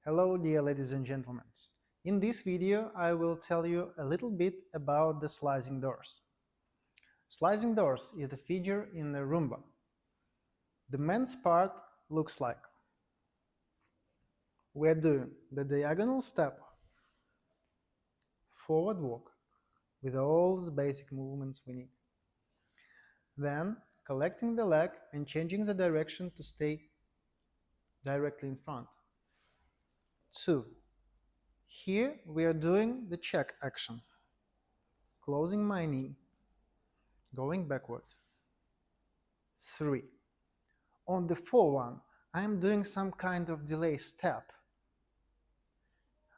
Hello dear ladies and gentlemen. In this video I will tell you a little bit about the sliding doors. Sliding doors is the feature in the Rumba. The men's part looks like we're doing the diagonal step, forward walk with all the basic movements we need. Then collecting the leg and changing the direction to stay directly in front. 2. Here we are doing the check action, closing my knee, going backward. 3. On the 4-1, I am doing some kind of delay step.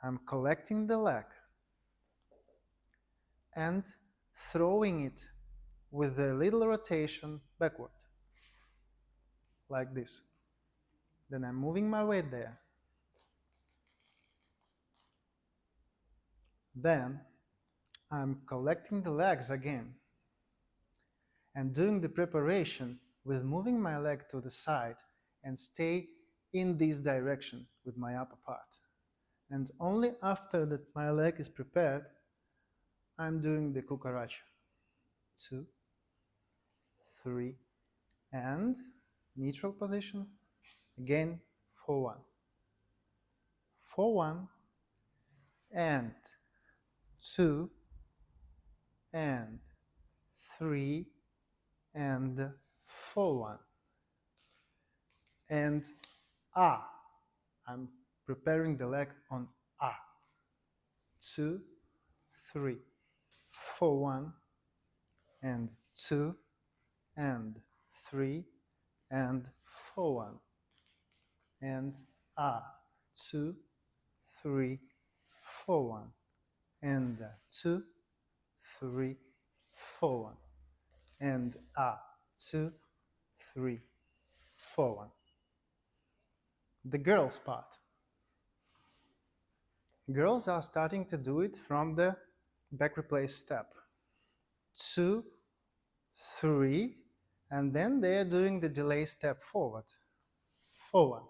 I'm collecting the leg and throwing it with a little rotation backward, like this. Then I'm moving my weight there. Then I'm collecting the legs again and doing the preparation with moving my leg to the side and stay in this direction with my upper part. And only after that my leg is prepared, I'm doing the cucaracha. 2, 3, and neutral position. Again, 4-1. 4-1, and 2, and 3, and 4-1. And I'm preparing the leg on 2, 3, 4-1, and 2, and 3, and 4-1, and 2, 3, 4-1, and 2, 3, 4-1, and 2, 3, 4-1. The girls' part. Girls are starting to do it from the back replace step. 2, 3, and then they are doing the delay step forward. 4-1.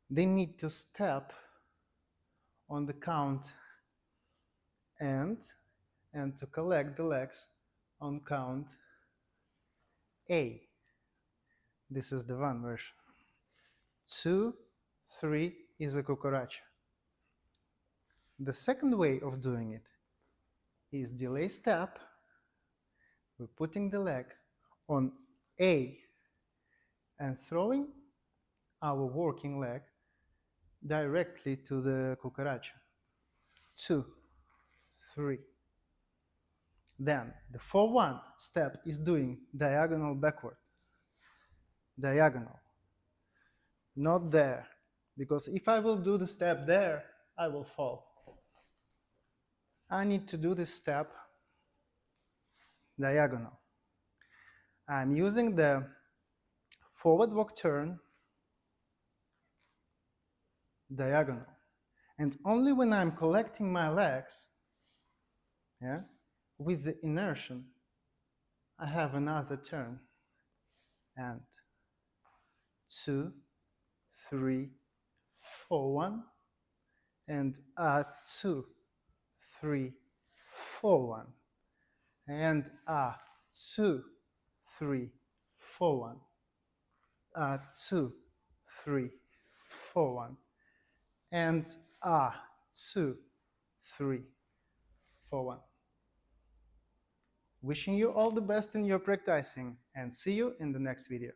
They need to step on the count and to collect the legs on count A. This is the one version. 2, 3 is a cucaracha. The second way of doing it is delay step. We're putting the leg on A and throwing our working leg directly to the cucaracha. 2, 3. Then the 4-1 step is doing diagonal backward. Diagonal. Not there, because if I will do the step there, I will fall. I need to do this step diagonal. I'm using the forward walk turn diagonal. And only when I'm collecting my legs, with the inertia, I have another turn. And 2, 3, 4-1, and 2, 3, 4-1, and 2, 3, 4-1, 2, 3, 4-1, and 2, 3, 4-1. Wishing you all the best in your practicing, and see you in the next video.